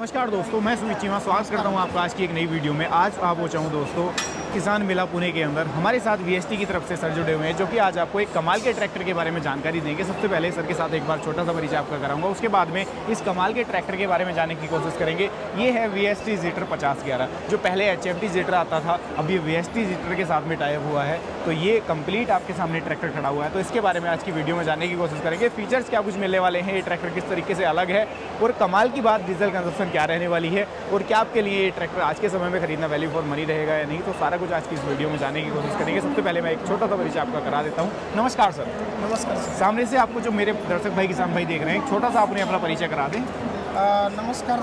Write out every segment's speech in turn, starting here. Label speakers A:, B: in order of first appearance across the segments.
A: नमस्कार दोस्तों, मैं सुमित चीमा स्वागत करता हूं आपका आज की एक नई वीडियो में। आज आप पहुंचा हूं दोस्तों किसान मेला पुणे के अंदर। हमारे साथ वीएसटी की तरफ से सर जुड़े हुए हैं जो कि आज आपको एक कमाल के ट्रैक्टर के बारे में जानकारी देंगे। सबसे पहले सर के साथ एक बार छोटा सा परिचय आपका कराऊंगा, उसके बाद में इस कमाल के ट्रैक्टर के बारे में जानने की कोशिश करेंगे। ये है वीएसटी जीटर 5011, जो पहले एचएमटी जीटर आता था, अब ये वीएसटी जीटर के साथ में टाइप हुआ है। तो ये कंप्लीट आपके सामने ट्रैक्टर खड़ा हुआ है, तो इसके बारे में आज की वीडियो में जानने की कोशिश करेंगे। फीचर्स क्या कुछ मिलने वाले हैं, ये ट्रैक्टर किस तरीके से अलग है, और कमाल की बात डीजल कंजप्शन क्या रहने वाली है, और क्या आपके लिए ये ट्रैक्टर आज के समय में खरीदना वैल्यू फॉर मनी रहेगा या नहीं। तो सारा कुछ आज की इस वीडियो में जानने की कोशिश करेंगे। सबसे पहले मैं एक छोटा सा परिचय आपका करा देता हूँ। नमस्कार सर।
B: नमस्कार सर।
A: सामने से आपको जो मेरे दर्शक भाई किसान भाई देख रहे हैं, छोटा सा अपने अपना परिचय करा दें।
B: नमस्कार,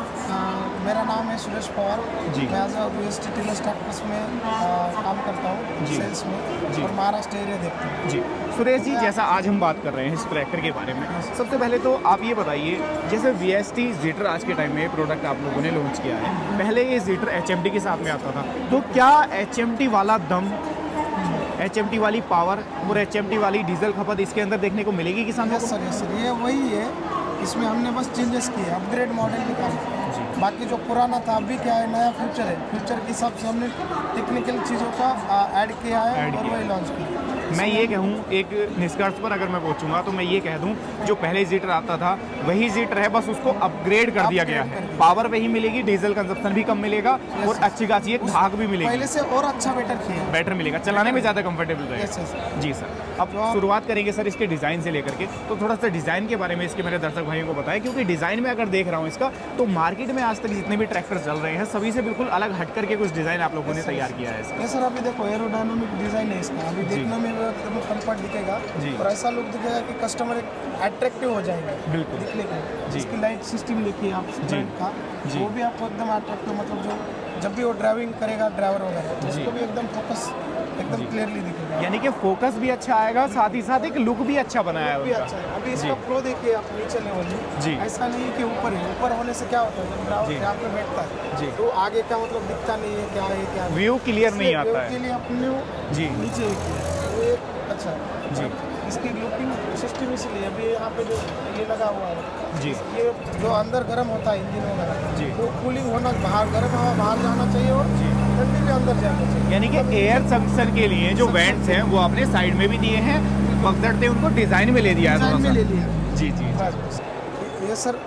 B: मेरा नाम है सुरेश पवार
A: जी।
B: मैं एज वीएसटी टीलर्स ट्रैक्टर्स में काम करता हूँ
A: जी।
B: सेल्स में
A: जी।
B: और महाराष्ट्र एरिया देखता हूँ।
A: जी सुरेश जी, जैसा आज हम बात कर रहे हैं इस ट्रैक्टर के बारे में, सबसे पहले तो आप ये बताइए, जैसे वीएसटी जीटर आज के टाइम में प्रोडक्ट आप लोगों ने लॉन्च किया है, पहले ये जीटर एचएमटी के साथ में आता था, तो क्या एचएमटी वाला दम, एचएमटी वाली पावर और एचएमटी वाली डीजल खपत इसके अंदर देखने को मिलेगी किसानों को?
B: यस सर, ये वही है। इसमें हमने बस चेंजेस किए, अपग्रेड मॉडल निकाले। बाकी जो पुराना था, अभी क्या है, नया फ्यूचर है। फ्यूचर के हिसाब से हमने टेक्निकल चीज़ों का ऐड किया है और वही लॉन्च किया।
A: मैं ये कहूँ, एक निष्कर्ष पर अगर मैं पहुँचूंगा तो मैं ये कह दूँ, जो पहले जीटर आता था वही जीटर है, बस उसको अपग्रेड कर दिया गया है। पावर वही मिलेगी, डीजल कंजप्शन भी कम मिलेगा और अच्छी खासी एक धाक भी मिलेगी,
B: पहले से और अच्छा बेटर
A: मिलेगा, चलाने में ज़्यादा कंफर्टेबल रहेगा।
B: यस।
A: जी सर, अब शुरुआत करेंगे सर इसके डिज़ाइन से लेकर के। तो थोड़ा सा डिज़ाइन के बारे में इसके मेरे दर्शक भाइयों को बताएं, क्योंकि डिज़ाइन में अगर देख रहा हूँ इसका, तो मार्केट में आज तक जितने भी ट्रैक्टर चल रहे हैं सभी से बिल्कुल अलग हट करके कुछ डिज़ाइन आप लोगों ने तैयार किया है इसका।
B: ये सर, अभी देखो एरोडायनामिक डिज़ाइन है इसका। अभी देखने में एकदम कंफर्ट दिखेगा
A: जी।
B: और ऐसा लुक दिखेगा कि कस्टमर अट्रैक्टिव हो जाएगा
A: बिल्कुल
B: दिखने को।
A: जी।
B: इसकी लाइट सिस्टम देखिए आप फ्रंट का,
A: जी।
B: वो भी आपको एकदम अट्रैक्टिव, मतलब जो जब भी वो ड्राइविंग करेगा ड्राइवर वगैरह, तो
A: जी।
B: उसको भी एकदम फोकस एकदम क्लियरली दिखेगा।
A: यानी कि फोकस भी अच्छा आएगा, साथ ही साथ एक लुक भी अच्छा बनाया है
B: भी
A: उनका।
B: अच्छा है। अभी इसका
A: जी।
B: प्रो देखिए आप नीचे लेवल में।
A: जी।
B: ऐसा नहीं कि ऊपर है, ऊपर होने से क्या होता है, जब ड्राइवर
A: जी।
B: यहाँ पे बैठता
A: जी।
B: है तो आगे क्या मतलब दिखता नहीं है, क्या है क्या नहीं।
A: व्यू क्लियर नहीं
B: इसलिए
A: आता
B: व्यू के
A: है।
B: लिए अपने
A: जी।
B: नीचे वो एक अच्छा है।
A: जी।
B: इसकी लुकिंग सिस्टम इसलिए अभी यहाँ पे जो ये लगा हुआ है,
A: जी।
B: ये जो अंदर गर्म होता है इंजन वगैरह,
A: जी।
B: वो कूलिंग होना, बाहर गर्म हवा बाहर जाना चाहिए और
A: जी।
B: ठंडी भी अंदर जाना चाहिए।
A: यानी कि एयर सक्शन के लिए जो वेंट्स हैं वो आपने साइड में भी दिए हैं, बगदड़ते उनको डिज़ाइन में ले दिया है।
B: डिजाइन में
A: थोड़ा
B: ले
A: सा।
B: लिया।
A: जी जी
B: बस। ये सर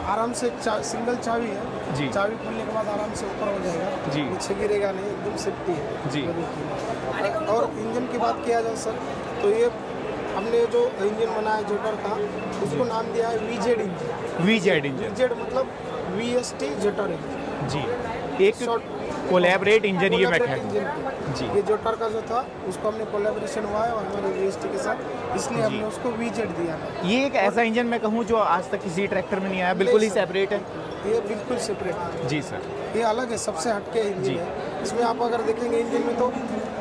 B: आराम से सिंगल चाबी है
A: जी।
B: चाबी खोलने के बाद आराम से ऊपर हो जाएगा
A: जी।
B: नीचे गिरेगा नहीं, एकदम सेफ्टी है
A: जी।
B: ये देखिए। और इंजन की बात किया जाए सर, तो ये हमने जो इंजन बनाया जेटर का, उसको नाम दिया है VZ engine.
A: VZ engine.
B: VZ मतलब वीएसटी जेटर इंजन।
A: जी, एक
B: शॉर्ट
A: कोलैबोरेट इंजन ये मैं
B: कोलैबोरेट
A: कहूँ।
B: इंजन
A: जी।
B: ये जेटर का जो था उसको हमने कोलैबोरेशन हुआ है और हमारे वीएसटी के साथ, इसलिए हमने उसको वीजेड दिया है।
A: ये एक ऐसा इंजन मैं कहूँ जो आज तक किसी ट्रैक्टर में नहीं आया, बिल्कुल ही
B: नहीं सर।
A: सेपरेट है।
B: ये बिल्कुल सेपरेट है।
A: जी सर।
B: ये अलग है, सबसे हटके
A: जी।
B: इंजन है। इसमें आप अगर देखेंगे इंजन में तो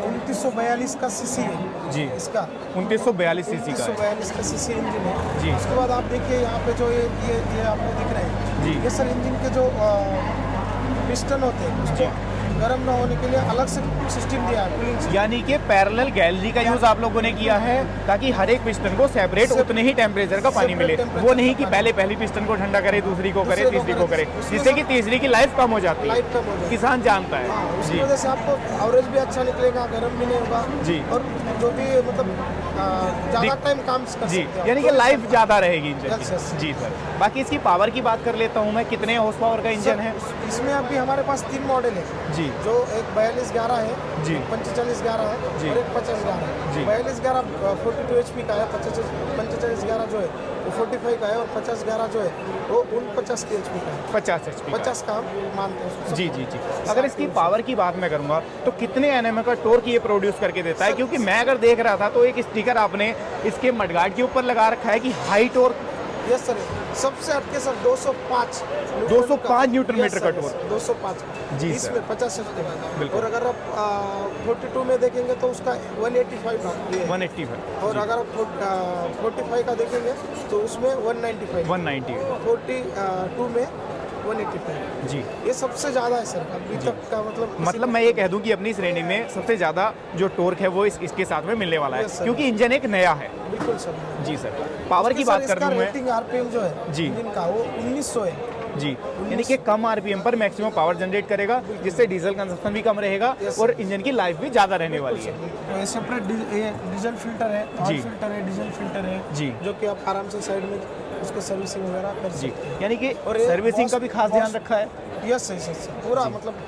B: 2942 का सीसी है
A: जी।
B: इसका।
A: 2942 सीसी का है।
B: 2942 का सीसी इंजन है।
A: जी।
B: उसके बाद आप देखिए यहाँ पे जो ये आपको दिख रहे हैं,
A: जी।
B: ये सर इंजन के जो पिस्टन होते हैं, उसको गर्म ना होने के लिए अलग से सिस्टम दिया है, कूलिंग सिस्टम।
A: यानी कि पैरेलल गैलरी का यूज आप लोगों ने किया है, ताकि हर एक पिस्टन को सेपरेट उतने ही टेम्परेचर का पानी मिले। वो नहीं कि पहली पिस्टन को ठंडा करे, दूसरी को करे, तीसरी को करे, जिससे कि तीसरी की लाइफ कम हो जाती है।
B: लाइफ कम हो जाए,
A: किसान जानता
B: हाँ,
A: है।
B: उसकी
A: जी
B: वजह से आपको एवरेज भी अच्छा निकलेगा, गर्म भी नहीं होगा।
A: जी।
B: और जो भी मतलब ज़्यादा टाइम काम कर
A: जी,
B: सकते हैं।
A: यानी कि लाइफ ज़्यादा रहेगी इंजन
B: Yes, yes.
A: की। जी सर, बाकी इसकी पावर की बात कर लेता हूँ मैं, कितने हॉर्स पावर का इंजन है?
B: इसमें अभी हमारे पास 3 मॉडल है,
A: जी।
B: जो एक 4211 है,
A: जी।
B: 4511 है
A: जी।
B: और एक 5011
A: जी।
B: है। 4211 42 HP का है, 4511 जो है वो 45 का है और 5011 जो है वो 49 के HP का है।
A: 50 HP का।
B: 50 का हम मानते हैं उसको।
A: जी जी जी। अगर इसकी पावर की बात मैं करूंगा तो कितने एनएम का टॉर्क ये प्रोड्यूस करके देता है? क्योंकि मैं अगर देख रहा था तो एक स्टिकर आपने इसके मडगार्ड के ऊपर लगा रखा है कि हाई टॉर्क।
B: यस सर, सबसे हटके सर 205
A: न्यूटन मीटर का टॉर्क।
B: 205
A: जी
B: इसमें
A: सर।
B: 50 HP
A: बिल्कुल।
B: और अगर आप 42 में देखेंगे तो उसका 185 का ये है।
A: 185
B: और अगर आप 45 का देखेंगे तो उसमें 195,
A: 190
B: 42 में 185।
A: जी।
B: ये सबसे ज़्यादा है सर अभी तक का,
A: मतलब मैं ये कह दूं कि अपनी श्रेणी में सबसे ज़्यादा जो टॉर्क है वो इसके साथ में मिलने वाला है,
B: Yes, sir.
A: क्योंकि इंजन एक नया है।
B: बिल्कुल सर।
A: जी सर, पावर की बात कर
B: इसका
A: दूं मैं।
B: रेटिंग आरपीएम जो है
A: जी।
B: इंजन का वो 1900 है।
A: जी, यानी कि कम आरपीएम पर मैक्सिमम पावर जनरेट करेगा, जिससे डीजल कंजप्शन भी कम रहेगा और इंजन की लाइफ भी ज़्यादा रहने वाली है।
B: सेपरेट डीजल फिल्टर है,
A: जी।
B: ऑयल फिल्टर है, डीजल फिल्टर है
A: जी।
B: जो कि आप आराम से साइड में उसके सर्विसिंग वगैरह कर
A: जी,
B: सकते हैं।
A: यानी कि
B: और ये
A: सर्विसिंग का भी खास ध्यान
B: बॉस-
A: रखा है
B: यस यस यस पूरा मतलब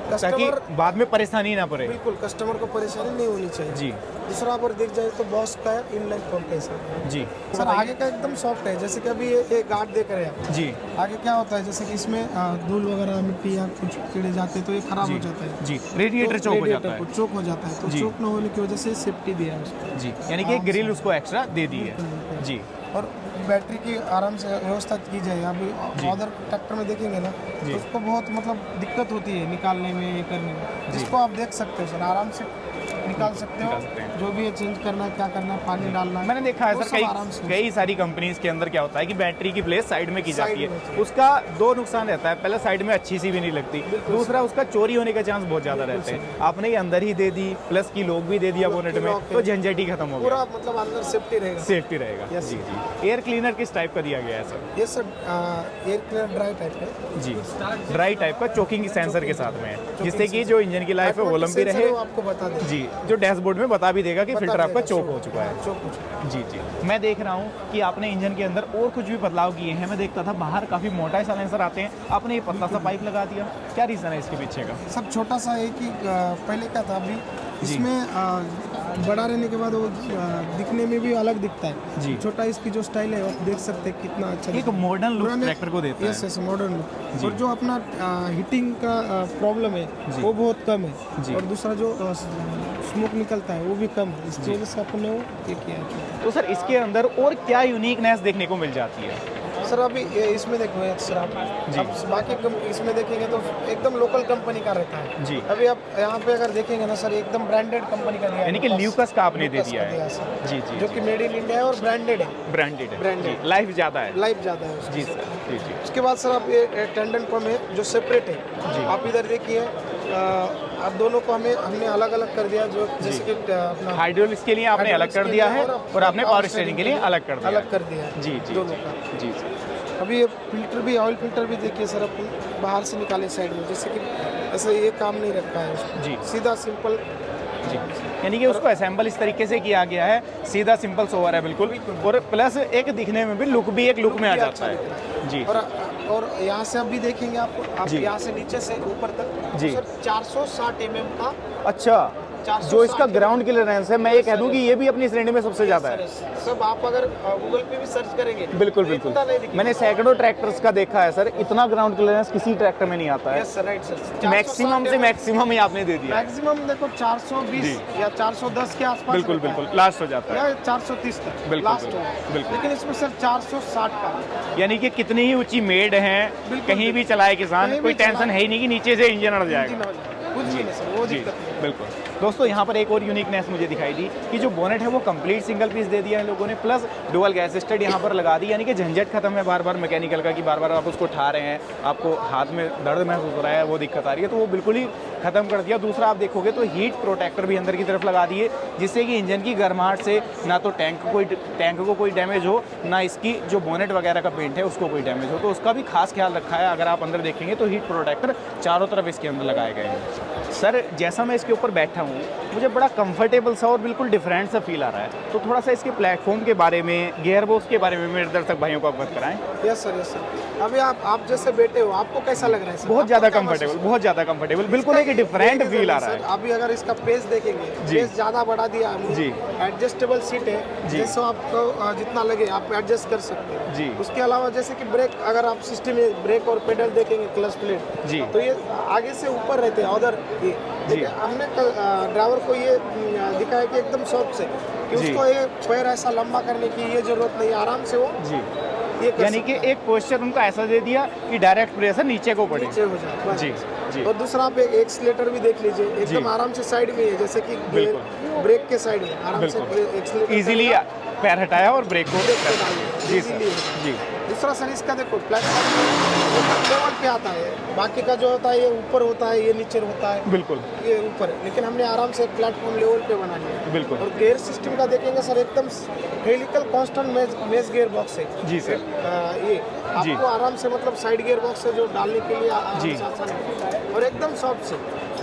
A: ताकि
B: कस्टमर
A: बाद में परेशानी ना पड़े।
B: बिल्कुल कस्टमर को परेशानी नहीं होनी चाहिए।
A: जी।
B: दूसरा अगर देख जाए तो बॉस का इनलाइन पंप है सर।
A: जी
B: सर आगे का एकदम सॉफ्ट है, जैसे कि अभी ये गार्ड देख रहे हैं आप।
A: जी
B: आगे क्या होता है जैसे कि इसमें धूल वगैरह मिट्टी या कुछ कीड़े जाते हैं तो ये खराब हो जाता है।
A: जी, रेडिएटर
B: तो
A: चौक हो
B: रेडिएटर
A: जाता है।
B: को चौक हो जाता है, तो
A: जी।
B: चौक न होने की वजह से सेफ्टी दिया है उसको।
A: जी, यानी कि ग्रिल उसको एक्स्ट्रा दे दी है। जी
B: और बैटरी की आराम से व्यवस्था की जाए। अभी अदर ट्रैक्टर में देखेंगे ना तो उसको बहुत मतलब दिक्कत होती है निकालने में, ये करने में। इसको आप देख सकते हो सर, आराम से निकाल सकते हो। जो भी है चेंज करना है, क्या करना है, पानी डालना है,
A: मैंने देखा है
B: वो
A: सर
B: सब आराम से।
A: कई सारी कंपनीज के अंदर क्या होता है कि बैटरी की प्लेस साइड में की जाती
B: साइड में
A: है। उसका दो नुकसान रहता है, पहले साइड में अच्छी सी भी नहीं लगती, दूसरा उसका चोरी होने का चांस बहुत ज़्यादा रहते हैं। आपने ये अंदर ही दे दी, प्लस की लॉक भी दे दिया बोनेट में, तो झंझट ही खत्म हो गया,
B: पूरा मतलब अंदर सेफ्टी रहेगा।
A: सेफ्टी रहेगा।
B: Yes.
A: जी जी। एयर क्लीनर किस टाइप का दिया गया है सर?
B: ये sir air cleaner dry type है।
A: जी, ड्राई टाइप का चोकिंग सेंसर के साथ में है, जिससे कि जो इंजन की लाइफ है वो लंबी
B: सेंसर
A: रहे।
B: वो आपको बता दें।
A: जी, जो डैशबोर्ड में बता भी देगा कि
B: बता
A: फिल्टर आपका
B: देगा,
A: चोक हो चुका है।
B: चौक हो चुका है।
A: जी जी। मैं देख रहा हूँ कि आपने इंजन के अंदर और कुछ भी बदलाव किए हैं। मैं देखता था बाहर काफ़ी मोटा साइलेंसर आते हैं, आपने ये पतला सा पाइप लगा दिया, क्या रीज़न है इसके पीछे का?
B: सब छोटा सा है कि पहले क्या था, अभी इसमें बड़ा रहने के बाद वो दिखने में भी अलग दिखता है।
A: जी।
B: छोटा इसकी जो स्टाइल है आप देख सकते हैं कितना अच्छा
A: एक
B: दिखता है।
A: मॉडर्न लुक
B: पुराने-
A: ट्रैक्टर को देता
B: यस
A: है।
B: यस मॉडर्न लुक।
A: जी।
B: और जो अपना हीटिंग का प्रॉब्लम है वो बहुत कम
A: जी।
B: है। और दूसरा जो स्मोक निकलता है वो भी कम है। इसकी वजह से अपने वो ये किया है।
A: तो सर इसके अंदर और क्या यूनिकनेस देखने को मिल जाती है?
B: सर अभी इसमें देखो सर आप बाकी इसमें देखेंगे तो एकदम लोकल कंपनी का रहता है।
A: जी।
B: अभी आप यहाँ पे अगर देखेंगे ना सर एकदम ब्रांडेड कंपनी का दिया है।
A: यानी कि ल्यूकस का आपने दे
B: ल्यूकस
A: दिया
B: का
A: है।
B: सर।
A: जी जी
B: जो कि मेड इन इंडिया है और ब्रांडेड है।
A: ब्रांडेड है।
B: Branded।
A: जी, लाइफ ज़्यादा है।
B: लाइफ ज़्यादा है उसकी।
A: जी सर, जी जी।
B: उसके बाद सर आप ये टेंडन पंप है जो सेपरेट है। आप इधर देखिए आप दोनों को हमने अलग अलग कर दिया। जो जैसे कि अपना
A: हाइड्रोलिक्स के लिए आपने अलग कर दिया है और आपने पावर स्टीयरिंग के लिए अलग कर दिया है।
B: अलग कर दिया है।
A: जी जी
B: दोनों का।
A: जी जी।
B: अभी ये फिल्टर भी ऑयल फिल्टर भी देखिए सर अपन बाहर से निकाले साइड में, जैसे कि ऐसे ये काम नहीं रखा है उसको।
A: जी।
B: सीधा सिंपल।
A: जी, यानी कि उसको असेंबल इस तरीके से किया गया है, सीधा सिंपल सोवर है बिल्कुल, और प्लस एक दिखने में भी लुक भी एक लुक में आ जाता है। जी
B: और यहाँ से अभी देखेंगे आप
A: जी।
B: यहाँ से नीचे से ऊपर तक
A: जी।
B: तो सर 460 mm का
A: अच्छा,
B: 460
A: जो इसका ग्राउंड क्लियरेंस है, मैं ये कह दूं कि ये भी अपनी श्रेणी में सबसे ज़्यादा है।
B: सब आप अगर गूगल पे भी सर्च करेंगे
A: बिल्कुल
B: तो
A: बिल्कुल,
B: इतना नहीं दिखेगा।
A: मैंने सैकड़ों ट्रैक्टर्स का देखा है सर, इतना ग्राउंड क्लियरेंस किसी ट्रैक्टर में नहीं आता है।
B: Yes sir, right sir.
A: Maximum से मैक्सिमम ही आपने दे दिया है।
B: मैक्सिमम देखो 420 या 410 के आसपास
A: बिल्कुल
B: रहता है।
A: बिल्कुल, लास्ट हो जाता है।
B: या 430 तक
A: बिल्कुल,
B: लास्ट
A: बिल्कुल,
B: हो।
A: बिल्कुल।
B: लेकिन इसमें सर 460 का
A: यानी कि कितनी ही ऊंची मेड है,
B: बिल्कुल,
A: कहीं भी चलाए किसान,
B: कहीं
A: कोई
B: भी
A: टेंशन है ही नहीं कि नीचे से इंजन अड़ जाएगा।
B: इंजन हो जाए। कुछ भी नहीं सर, वो
A: जी
B: दिक्कत नहीं।
A: बिल्कुल। दोस्तों यहाँ पर एक और यूनिकनेस मुझे दिखाई दी कि जो बोनेट है वो कंप्लीट सिंगल पीस दे दिया है लोगों ने, प्लस डुअल गैस स्टड यहाँ पर लगा दी, यानी कि झंझट खत्म है बार बार मैकेनिकल का कि बार बार आप उसको उठा रहे हैं, आपको हाथ में दर्द महसूस हो रहा है, वो दिक्कत आ रही है, तो वो बिल्कुल ही खत्म कर दिया। दूसरा आप देखोगे तो हीट प्रोटेक्टर भी अंदर की तरफ लगा दिए, जिससे कि इंजन की गर्माहट से ना तो टैंक को कोई डैमेज हो, ना इसकी जो बोनेट वगैरह का पेंट है उसको कोई डैमेज हो, तो उसका भी खास ख्याल रखा है। अगर आप अंदर देखेंगे तो हीट प्रोटेक्टर चारों तरफ इसके अंदर लगाए गए हैं। सर जैसा मैं इसके ऊपर बैठा हूँ मुझे बड़ा कंफर्टेबल सा और बिल्कुल डिफरेंट सा फील आ रहा है, तो थोड़ा सा इसके प्लेटफॉर्म के बारे में, गियर बॉक्स के बारे में मेरे दर्शक भाइयों को अवगत कराएं।
B: Yes sir, yes sir. अभी आप जैसे बैठे हो आपको कैसा लग रहा है सर?
A: बहुत
B: आपको
A: ज़्यादा
B: क्या
A: कंफर्टेबल,
B: महसूस
A: बहुत ज़्यादा कंफर्टेबल, बिल्कुल एक डिफरेंट
B: ये
A: फील आ
B: सर,
A: रहा है।
B: अभी अगर इसका पेस देखेंगे,
A: जी।
B: पेस ज़्यादा बढ़ा दिया हमने।
A: जी।
B: एडजस्टेबल सीट है,
A: जी।
B: जैसे आपको जितना लगे आप एडजस्ट कर सकते हैं।
A: जी।
B: उसके अलावा जैसे कि ब्रेक, अगर आप सिस्टम में ब्रेक और पेडल देखेंगे, क्लच प्लेट,
A: जी।
B: तो ये आगे से ऊपर रहते हैं उधर ये।
A: जी।
B: देखिए, हमने ड्राइवर को ये दिखाया कि एकदम सॉफ्ट से कि
A: जी।
B: उसको ये पैर ऐसा लंबा करने की ये जरूरत नहीं है, आराम से वो
A: जी,
B: ये कर
A: यानी कि एक पोस्चर उनका ऐसा दे दिया कि डायरेक्ट प्रेशर नीचे को पड़े।
B: नीचे हो जाए बस।
A: जी जी।
B: और दूसरा आप एक एक्सीलेटर भी देख लीजिए, एकदम आराम से साइड में है, जैसे कि
A: बिल्कुल।
B: ब्रेक के साइड में आराम से
A: बिल्कुल।
B: एक्सीलेटर
A: इजीली पैर हटाया और ब्रेक को
B: डाल दिया।
A: जी सर,
B: Easily।
A: जी
B: दूसरा दूसरा सर इसका देखो प्लेटफॉर्म लेवल पे आता है, बाकी का जो होता है ये ऊपर होता है, ये नीचे होता है,
A: बिल्कुल
B: ये ऊपर है, लेकिन हमने आराम से एक प्लेटफॉर्म लेवल पे बना लिया।
A: बिल्कुल।
B: और गियर सिस्टम का देखेंगे सर एकदम हेलिकल कांस्टेंट मेज गियर बॉक्स है
A: जी सर।
B: ये आपको आराम से मतलब साइड गियर बॉक्स है जो डालने के लिए
A: जी।
B: आसान है और एकदम सॉफ्ट से।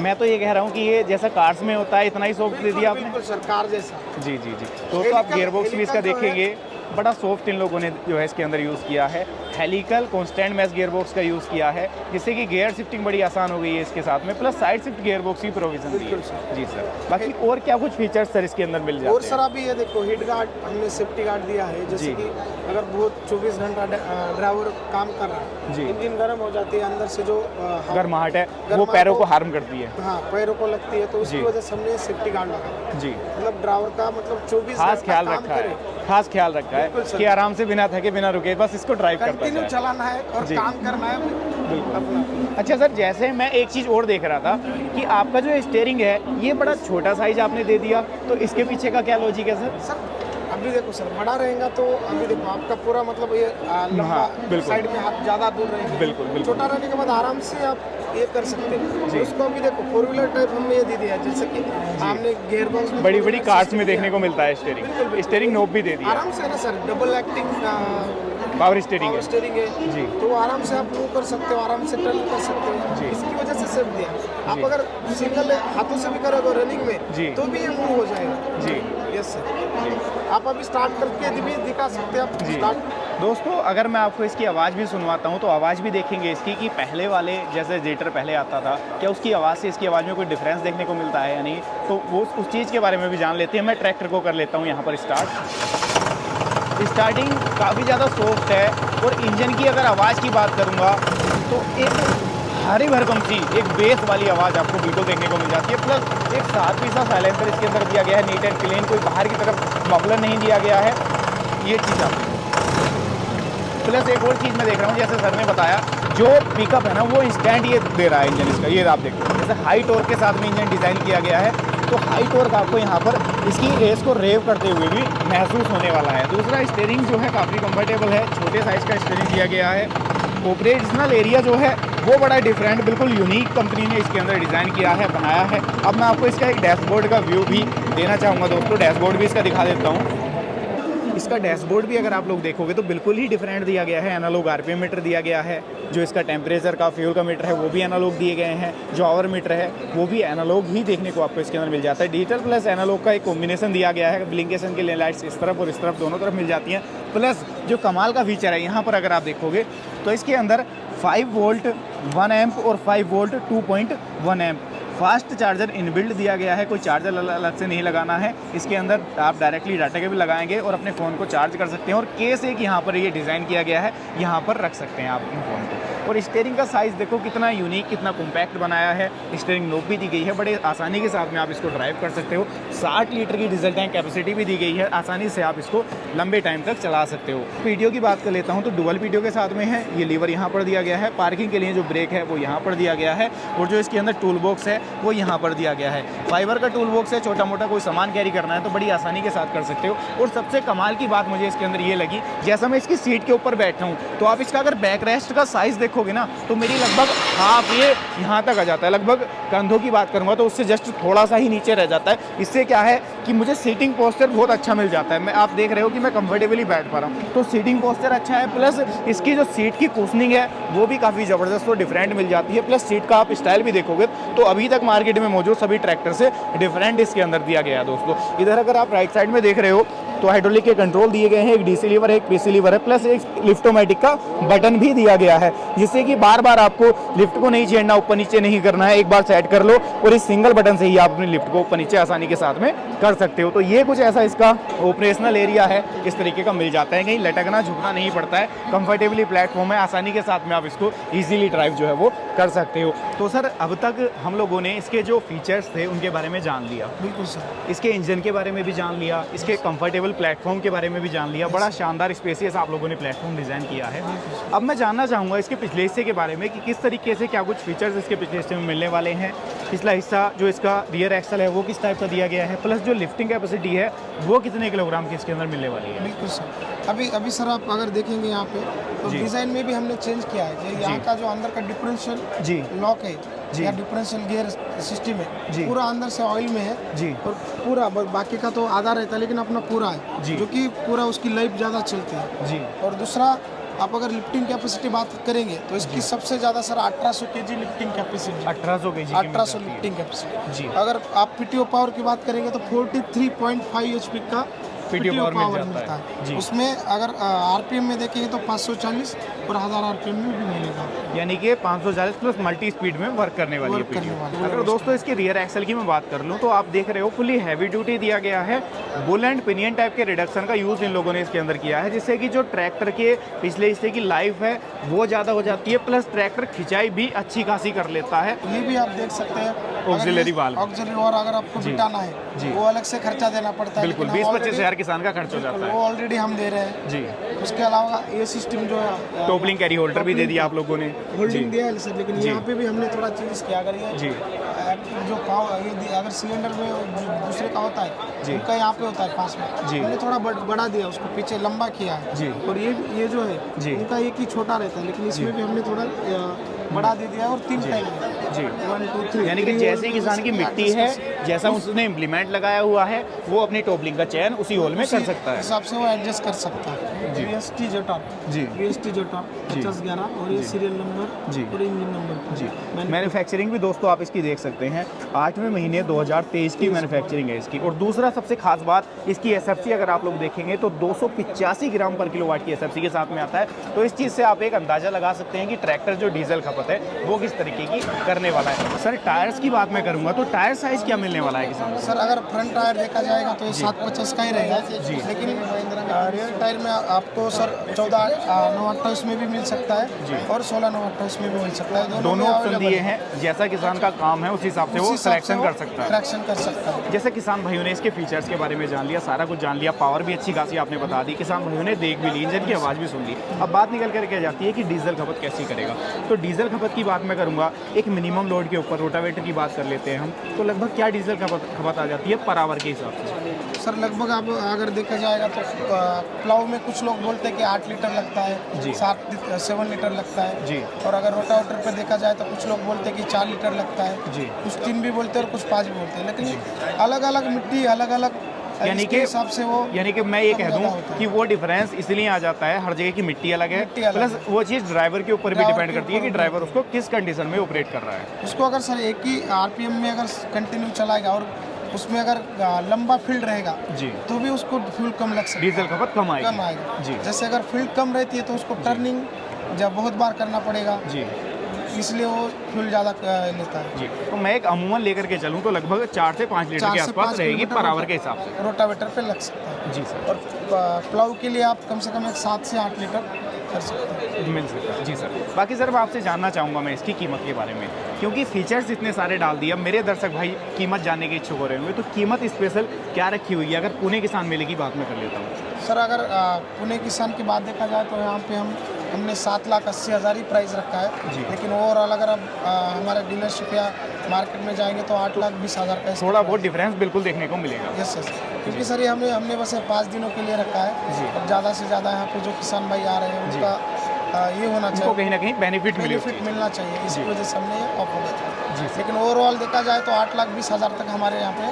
A: मैं तो ये कह रहा हूँ कि ये जैसा कार्स में होता है इतना ही सॉफ्ट दे दिया आपने।
B: बिल्कुल सर, कार जैसा।
A: जी जी जी। दोस्तों आप गियर बॉक्स भी इसका देखेंगे, बड़ा सॉफ्ट इन लोगों ने जो है इसके अंदर यूज़ किया है। Helical constant mesh gear box का यूज़ किया है, जिससे कि गियर शिफ्टिंग बड़ी आसान हो गई है इसके साथ में, plus side shift gear box की प्रोविजन दी है। जी सर। बाकी और क्या कुछ फीचर्स सर इसके अंदर मिल जाते हैं?
B: और सर अभी ये देखो हिट गार्ड हमने सेफ्टी गार्ड दिया है, जैसे कि अगर बहुत 24 घंटा ड्राइवर काम कर रहा है,
A: जी।
B: इंजन गर्म हो जाती है, अंदर से जो
A: गर्माहट है वो पैरों को हार्म करती है।
B: हाँ पैरों को लगती है, तो उसकी
A: जी।
B: वजह से हमने सेफ्टी गार्ड लगा
A: जी।
B: मतलब ड्राइवर का मतलब 24
A: खास
B: घंटा
A: ख्याल
B: काम
A: रखा है,
B: करे,
A: खास ख्याल रखा
B: बिल्कुल
A: है
B: सर।
A: कि आराम से बिना थके बिना रुके बस इसको ड्राइव करता
B: कंटिन्यू
A: जाए।
B: चलाना है और
A: जी।
B: काम करना है
A: बिल्कुल।
B: अपना।
A: अच्छा सर, जैसे मैं एक चीज़ और देख रहा था कि आपका जो स्टीयरिंग है ये बड़ा छोटा साइज आपने दे दिया, तो इसके पीछे का क्या लॉजिक है सर?
B: सर अभी देखो सर, बड़ा रहेगा तो अभी देखो आपका पूरा मतलब ये लंबा
A: बिल्कुल।
B: साइड में हाथ ज़्यादा दूर रहेंगे,
A: बिल्कुल, बिल्कुल।
B: छोटा रहने के बाद आराम से आप ये कर सकते हैं।
A: जी।
B: उसको अभी देखो 4 व्हीलर टाइप हमने ये दे दिया है, जैसे कि हमने गियर बॉक्स में
A: बड़ी बड़ी
B: 4
A: कार्स
B: व्हीलर
A: में देखने को मिलता है
B: बिल्कुल,
A: स्टीयरिंग,
B: बिल्कुल।
A: स्टीयरिंग नोब भी दे दिया,
B: आराम से है ना sir, double acting
A: power steering
B: power
A: है।
B: स्टीयरिंग है
A: जी।
B: तो आराम से आप मूव कर सकते हो, आराम से टर्न कर सकते हो,
A: जी।
B: इसकी वजह से सेफ दिया। आप
A: जी।
B: अगर सिंगल हाथों से भी करोगे रनिंग में
A: जी।
B: तो भी ये मूव हो जाएगा।
A: जी
B: यस सर,
A: जी।
B: आप अभी स्टार्ट करके भी दिखा सकते हैं आप
A: जी।
B: स्टार्ट।
A: दोस्तों अगर मैं आपको इसकी आवाज़ भी सुनवाता हूँ तो आवाज़ भी देखेंगे इसकी कि पहले वाले जैसे जेटर पहले आता था, क्या उसकी आवाज़ से इसकी आवाज़ में कोई डिफरेंस देखने को मिलता है या नहीं, तो वो उस चीज़ के बारे में भी जान लेते हैं। मैं ट्रैक्टर को कर लेता हूँ यहाँ पर स्टार्टिंग काफ़ी ज़्यादा सॉफ्ट है, और इंजन की अगर आवाज़ की बात करूँगा तो एक हरी भरकम सी एक बेस वाली आवाज़ आपको बिल्कुल देखने को मिल जाती है, प्लस एक 7 पीसा साइलेंसर इसके अंदर दिया गया है, नीट एंड क्लीन, कोई बाहर की तरफ मफलर नहीं दिया गया है, ये चीज़ आप। प्लस एक और चीज़ मैं देख रहा हूँ, जैसे सर ने बताया जो पिकअप है ना वो इंस्टेंट ये दे रहा है इंजन इसका, ये आप देखो जैसे हाई टॉर्क के साथ में इंजन डिज़ाइन किया गया है, तो हाई टॉर्क आपको यहाँ पर इसकी रेस को रेव करते हुए भी महसूस होने वाला है। दूसरा स्टीयरिंग जो है काफ़ी कंफर्टेबल है, छोटे साइज़ का स्टीयरिंग दिया गया है। ऑपरेशनल एरिया जो है वो बड़ा डिफरेंट, बिल्कुल यूनिक कंपनी ने इसके अंदर डिज़ाइन किया है, बनाया है। अब मैं आपको इसका एक डैशबोर्ड का व्यू भी देना चाहूँगा दोस्तों, डैशबोर्ड भी इसका दिखा देता हूँ। इसका डैशबोर्ड भी अगर आप लोग देखोगे तो बिल्कुल ही डिफरेंट दिया गया है, एनालॉग आरपीएम मीटर दिया गया है, जो इसका टेम्परेचर का फ्यूल का मीटर है वो भी एनालॉग दिए गए हैं, जो आवर मीटर है वो भी एनालॉग ही देखने को आपको इसके अंदर मिल जाता है। डिजिटल प्लस एनालॉग का एक कॉम्बिनेशन दिया गया है, ब्लिंकेशन के लिए लाइट्स इस तरफ और इस तरफ दोनों तरफ मिल जाती हैं। प्लस जो कमाल का फीचर है यहाँ पर अगर आप देखोगे तो इसके अंदर 5 वोल्ट 1 एम्प और 5 volt 2.1 amp fast charger inbuilt दिया गया है, कोई चार्जर अलग से नहीं लगाना है। इसके अंदर आप डायरेक्टली डाटा केबल लगाएंगे और अपने फ़ोन को चार्ज कर सकते हैं, और केस एक यहाँ पर ये डिज़ाइन किया गया है, यहाँ पर रख सकते हैं आप अपने फ़ोन को। और स्टीयरिंग का साइज़ देखो कितना यूनिक, कितना कॉम्पैक्ट बनाया है, स्टीयरिंग नोब भी दी गई है, बड़े आसानी के साथ में आप इसको ड्राइव कर सकते हो। 60 लीटर की डीजल टैंक कैपेसिटी भी दी गई है, आसानी से आप इसको लंबे टाइम तक चला सकते हो। पीडीओ की बात कर लेता हूँ तो डुअल पीडीओ के साथ में है, ये लीवर यहाँ पर दिया गया है, पार्किंग के लिए जो ब्रेक है वो यहाँ पर दिया गया है, और जो इसके अंदर टूल बॉक्स है वो यहाँ पर दिया गया है। फाइबर का टूल बॉक्स है, छोटा मोटा कोई सामान कैरी करना है तो बड़ी आसानी के साथ कर सकते हो। और सबसे कमाल की बात मुझे इसके अंदर ये लगी, जैसा मैं इसकी सीट के ऊपर बैठा हूँ तो आप इसका अगर बैक रेस्ट का साइज़ देखोगे ना तो मेरी लगभग हाफ ये यहाँ तक आ जाता है, लगभग कंधों की बात करूँगा तो उससे जस्ट थोड़ा सा ही नीचे रह जाता है। इससे क्या है कि मुझे सीटिंग पोस्चर बहुत अच्छा मिल जाता है, मैं आप देख रहे हो कि मैं कंफर्टेबली बैठ पा रहा हूँ, तो सीटिंग पोस्चर अच्छा है। प्लस इसकी जो सीट की कुशनिंग है वो भी काफ़ी ज़बरदस्त और डिफरेंट मिल जाती है। प्लस सीट का आप स्टाइल भी देखोगे तो अभी तक मार्केट में मौजूद सभी ट्रैक्टर से डिफरेंट इसके अंदर दिया गया है दोस्तों। इधर अगर आप राइट साइड में देख रहे हो तो हाइड्रोलिक के कंट्रोल दिए गए हैं, एक डीसी लीवर है, एक पीसी लीवर है, प्लस एक लिफ्टोमेटिक का बटन भी दिया गया है, जिससे कि बार बार आपको लिफ्ट को नहीं छेड़ना, ऊपर नीचे नहीं करना है, एक बार सेट कर लो और इस सिंगल बटन से ही आप अपनी लिफ्ट को ऊपर नीचे आसानी के साथ में कर सकते हो। तो ये कुछ ऐसा इसका ऑपरेशनल एरिया है, इस तरीके का मिल जाता है, कहीं लटकना झुकना नहीं पड़ता है, कंफर्टेबली प्लेटफॉर्म है, आसानी के साथ में आप इसको ईजिली ड्राइव जो है वो कर सकते हो। तो सर अब तक हम लोगों ने इसके जो फीचर्स थे उनके बारे में जान लिया,
B: बिल्कुल सर,
A: इसके इंजन के बारे में भी जान लिया, इसके कंफर्टेबल प्लेटफॉर्म के बारे में भी जान लिया, बड़ा शानदार स्पेसियस आप लोगों ने प्लेटफॉर्म डिज़ाइन किया है। अब मैं जानना चाहूँगा इसके पिछले हिस्से के बारे में कि किस तरीके से क्या कुछ फीचर्स इसके पिछले हिस्से में मिलने वाले हैं। पिछला हिस्सा जो इसका रियर एक्सल है वो किस टाइप का दिया गया है, प्लस जो लिफ्टिंग कैपेसिटी है वो कितने किलोग्राम की इसके अंदर मिलने वाली है।
B: बिल्कुल सर। अभी अभी सर आप अगर देखेंगे यहाँ पे तो
A: जी।
B: डिज़ाइन में भी हमने चेंज किया है। ये यहाँ का जो अंदर का डिफरेंशियल
A: जी
B: लॉक है
A: जी।
B: या डिफरेंशियल गियर सिस्टम
A: जी।
B: है, पूरा अंदर से ऑयल में है
A: जी
B: और पूरा बाकी का तो आधा रहता है लेकिन अपना पूरा है,
A: जी।
B: जो कि पूरा उसकी लाइफ ज़्यादा चलती है।
A: जी
B: और दूसरा, आप अगर लिफ्टिंग कैपेसिटी बात करेंगे तो इसकी सबसे ज़्यादा sir 1800 KG lifting capacity,
A: 1800 KG
B: 1800 lifting capacity.
A: जी।
B: अगर आप पीटीओ पावर की बात करेंगे तो 43.5 एचपी का
A: PTO
B: PTO
A: पावर मिल
B: मिलता
A: जाता है। जी।
B: है। उसमें अगर आरपीएम में देखेंगे तो 540 और 1000 आरपीएम में भी मिलेगा।
A: यानी कि 540 प्लस मल्टी स्पीड में वर्क करने वाली है
B: वर्क करने
A: PTO।
B: वाली है।
A: अगर दोस्तों इसके रियर एक्सल की मैं बात कर लूँ तो आप देख रहे हो फुली हैवी ड्यूटी दिया गया है। बुल एंड पिनियन टाइप के रिडक्शन का यूज़ इन लोगों ने इसके अंदर किया है, जिससे कि जो ट्रैक्टर के पिछले हिस्से की लाइफ है वो ज़्यादा हो जाती है, प्लस ट्रैक्टर खिंचाई भी अच्छी खासी कर लेता है।
B: ये भी आप देख सकते हैं
A: Auxiliary valve।
B: ऑक्सिलरी और अगर आपको
A: जी।
B: बिटाना
A: जी।
B: है वो अलग से खर्चा देना पड़ता है।
A: बिल्कुल
B: लेकिन हम
A: 20-25 हज़ार किसान का खर्च हो जाता
B: वो
A: है।
B: ऑलरेडी हम दे रहे हैं।
A: जी
B: उसके अलावा ये सिस्टम जो है
A: टोपलिंग कैरी होल्डर भी दे दिया आप लोगों ने।
B: होल्डिंग दिया है सर, लेकिन
A: जी।
B: यहाँ पे भी हमने थोड़ा चेंज किया। अगर ये
A: जी
B: जो पाव ये अगर सिलेंडर में जो दूसरे का होता है
A: जी।
B: उनका यहाँ पे होता है पास में,
A: जी।
B: हमने थोड़ा बढ़ा दिया, उसको पीछे लंबा किया है।
A: जी।
B: और ये जो है
A: जी।
B: उनका एक ही छोटा रहता है, लेकिन इसमें भी हमने थोड़ा बढ़ा दे दिया है और 3 टाइम
A: जी।
B: 1 2 3
A: यानी कि जैसे किसान की मिट्टी है, जैसा उसने इम्प्लीमेंट लगाया हुआ है, वो अपनी टोपलिंग का चयन उसी होल में कर सकता है।
B: हिसाब से वो एडजस्ट कर सकता है।
A: जी।
B: VST जो टॉप
A: जी।
B: VST जो टॉप
A: जी।
B: 5011 और ये सीरियल नंबर
A: जी।
B: और इंजन नंबर
A: जी मैन्युफैक्चरिंग भी दोस्तों आप इसकी देख सकते हैं, 8वें महीने 2023 की मैन्युफैक्चरिंग है इसकी। और दूसरा सबसे खास बात, इसकी एसएफसी अगर आप लोग देखेंगे तो 285 ग्राम पर किलोवाट की एसएफसी के साथ में आता है। तो इस चीज़ से आप एक अंदाज़ा लगा सकते हैं कि ट्रैक्टर जो डीजल खपत है वो किस तरीके की करने वाला है। सर टायर्स की बात मैं करूँगा तो टायर साइज़ क्या मिलने वाला है किसान को?
B: सर अगर फ्रंट टायर देखा जाएगा तो ये 750 का ही रहेगा
A: जी।
B: लेकिन रियर टायर में आपको सर 14/9/28 में भी मिल सकता
A: जी।
B: है और 16/9/28 में भी मिल सकता है।
A: दोनों
B: में
A: ऑप्शन
B: available
A: दिए
B: है।
A: हैं, जैसा किसान का काम है उस हिसाब से वो
B: उस हिसाब से
A: सिलेक्शन
B: वो
A: कर सकता है।
B: सिलेक्शन कर सकता है।
A: जैसे किसान भाइयों ने इसके फीचर्स के बारे में जान लिया, सारा कुछ जान लिया, पावर भी अच्छी खासी आपने बता दी, किसान भाइयों ने देख भी ली, इंजन की आवाज़ भी सुन ली। अब बात निकल कर के जाती है कि डीजल खपत कैसी करेगा। तो डीजल खपत की बात मैं करूँगा, एक मिनिमम लोड के ऊपर रोटावेटर की बात कर लेते हैं हम, तो लगभग क्या डीजल खपत आ जाती है पर आवर के हिसाब से?
B: सर लगभग आप अगर देखा जाएगा तो प्लाव में कुछ लोग बोलते हैं कि 8 लीटर लगता है,
A: जी।
B: 7 लीटर लगता है
A: जी।
B: और अगर रोटावेटर पे देखा जाए तो कुछ लोग बोलते हैं कि 4 लीटर लगता है,
A: जी।
B: कुछ 3 भी बोलते हैं और कुछ 5 भी बोलते हैं। लेकिन अलग अलग मिट्टी अलग अलग
A: यानी
B: इसके
A: कि
B: हिसाब से वो
A: यानी कि मैं ये
B: कम
A: कह
B: ज़्यादा
A: दूं
B: होता है।
A: कि वो डिफरेंस इसलिए आ जाता है, हर जगह की मिट्टी अलग है,
B: मिट्टी अलग
A: प्लस
B: है।
A: वो चीज़ ड्राइवर के ऊपर भी
B: ड्राइवर
A: डिपेंड
B: के
A: करती है कि
B: ऊपर
A: ड्राइवर उसको किस कंडीशन में ऑपरेट कर रहा है।
B: उसको अगर सर एक ही आरपीएम में अगर कंटिन्यू चलाएगा और उसमें अगर लंबा फील्ड रहेगा
A: जी।
B: तो भी उसको फ्यूल कम लग सकता है,
A: डीजल खपत कम आएगी।
B: कम आएगा।
A: जी।
B: जैसे अगर फील्ड कम रहती है तो उसको टर्निंग जब बहुत बार करना पड़ेगा,
A: जी
B: इसलिए वो फ्यूल ज़्यादा लेता है।
A: जी। तो मैं एक अमूमन लेकर के चलूँ तो लगभग 4 से 5 लीटर
B: 4
A: के
B: से
A: आसपास
B: 5
A: रहेगी
B: किलोमीटर
A: पर आवर के हिसाब से।
B: रोटावेटर पे लग सकता है।
A: जी सर।
B: और प्लाऊ के लिए आप कम से कम 7 से 8 लीटर कर सकते हैं।
A: मिल सकता है। जी सर। बाकी सर मैं आपसे जानना चाहूँगा मैं इसकी कीमत के बारे में, क्योंकि फीचर्स इतने सारे डाल दिए। अब मेरे दर्शक भाई कीमत जानने के इच्छुक हो रहे होंगे, तो कीमत स्पेशल क्या रखी हुई है? अगर पुणे किसान मेले की बात मैं कर लेता हूँ
B: सर अगर पुणे किसान की बात देखा जाए तो यहाँ पे हमने 7,80,000 ही प्राइस रखा है।
A: जी।
B: लेकिन ओवरऑल अगर आप हमारे डीलरशिप या मार्केट में जाएंगे तो 8,20,000 का
A: थोड़ा बहुत डिफरेंस बिल्कुल देखने को मिलेगा।
B: यस यस, क्योंकि सर ये हमने बस 5 दिनों के लिए रखा है।
A: जी।
B: अब ज़्यादा से ज़्यादा यहाँ पे जो किसान भाई आ रहे हैं
A: जी।
B: उनका ये होना
A: उनको
B: चाहिए,
A: कहीं ना कहीं बेनिफिट मिले।
B: बेनिफिट मिलना चाहिए, इसी
A: जी।
B: वजह से हमने ये ऑफर रखा है।
A: जी।
B: लेकिन ओवरऑल देखा जाए तो 8,20,000 तक हमारे यहाँ पे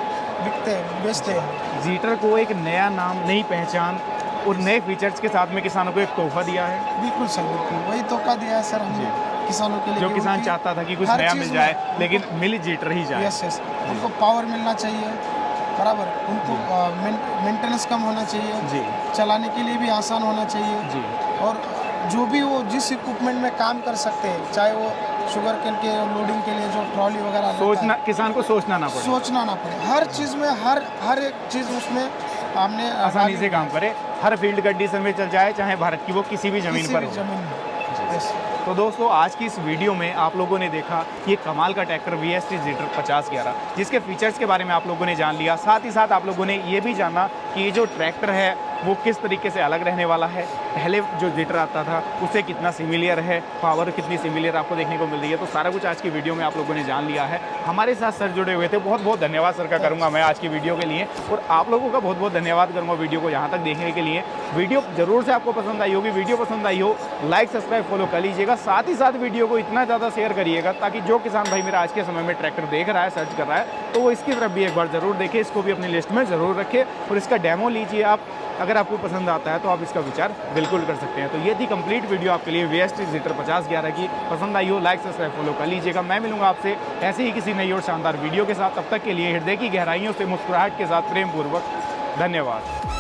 B: बिकते हैं, बेचते हैं।
A: जीटर को एक नया नाम, नई पहचान और नए फीचर्स के साथ में किसानों को एक तोहफा दिया है।
B: बिल्कुल सर, बिल्कुल वही धोखा दिया है सर हमने किसानों के लिए।
A: जो
B: कि
A: किसान
B: उनकी
A: चाहता था कि कुछ
B: हर
A: नया
B: चीज़
A: मिल
B: में
A: जाए, लेकिन मिल जीटर ही जाए।
B: यस यस, उनको पावर मिलना चाहिए बराबर, उनको मेंटेनेंस कम होना चाहिए
A: जी।
B: चलाने के लिए भी आसान होना चाहिए
A: जी।
B: और जो भी वो जिस इक्विपमेंट में काम कर सकते हैं, चाहे वो शुगर केन के लोडिंग के लिए जो ट्रॉली वगैरह रहता
A: सोचना,
B: है,
A: किसान को सोचना ना पड़े,
B: सोचना ना पड़े, हर चीज़ में हर एक चीज़ उसमें हमने
A: आसानी से काम करे, हर फील्ड कंडीशन में चल जाए, चाहे भारत की वो किसी भी ज़मीन
B: किसी
A: पर
B: भी
A: हो।
B: जमीन में। यस।
A: तो दोस्तों आज की इस वीडियो में आप लोगों ने देखा ये कमाल का ट्रैक्टर VST जीटर 5011, जिसके फीचर्स के बारे में आप लोगों ने जान लिया। साथ ही साथ आप लोगों ने ये भी जाना कि ये जो ट्रैक्टर है वो किस तरीके से अलग रहने वाला है, पहले जो जिटर आता था उससे कितना सिमिलियर है, पावर कितनी सिमिलियर आपको देखने को मिल रही है। तो सारा कुछ आज की वीडियो में आप लोगों ने जान लिया है। हमारे साथ सर जुड़े हुए थे, बहुत बहुत धन्यवाद सर का करूँगा मैं आज की वीडियो के लिए, और आप लोगों का बहुत बहुत धन्यवाद करूँगा वीडियो को यहाँ तक देखने के लिए। वीडियो ज़रूर से आपको पसंद आई होगी, वीडियो पसंद आई हो लाइक सब्सक्राइब फॉलो कर लीजिएगा, साथ ही साथ वीडियो को इतना ज़्यादा शेयर करिएगा ताकि जो किसान भाई मेरा आज के समय में ट्रैक्टर देख रहा है, सर्च कर रहा है, तो वो इसकी तरफ भी एक बार ज़रूर देखें, इसको भी अपनी लिस्ट में ज़रूर रखें और इसका डेमो लीजिए आप। अगर आपको पसंद आता है तो आप इसका विचार बिल्कुल कर सकते हैं। तो ये थी कंप्लीट वीडियो आपके लिए VST जिटर 5011 की। पसंद आई हो लाइक सब्सक्राइब फॉलो कर लीजिएगा। मैं मिलूंगा आपसे ऐसे ही किसी नई और शानदार वीडियो के साथ। तब तक के लिए हृदय की गहराइयों से मुस्कुराहट के साथ प्रेम पूर्वक धन्यवाद।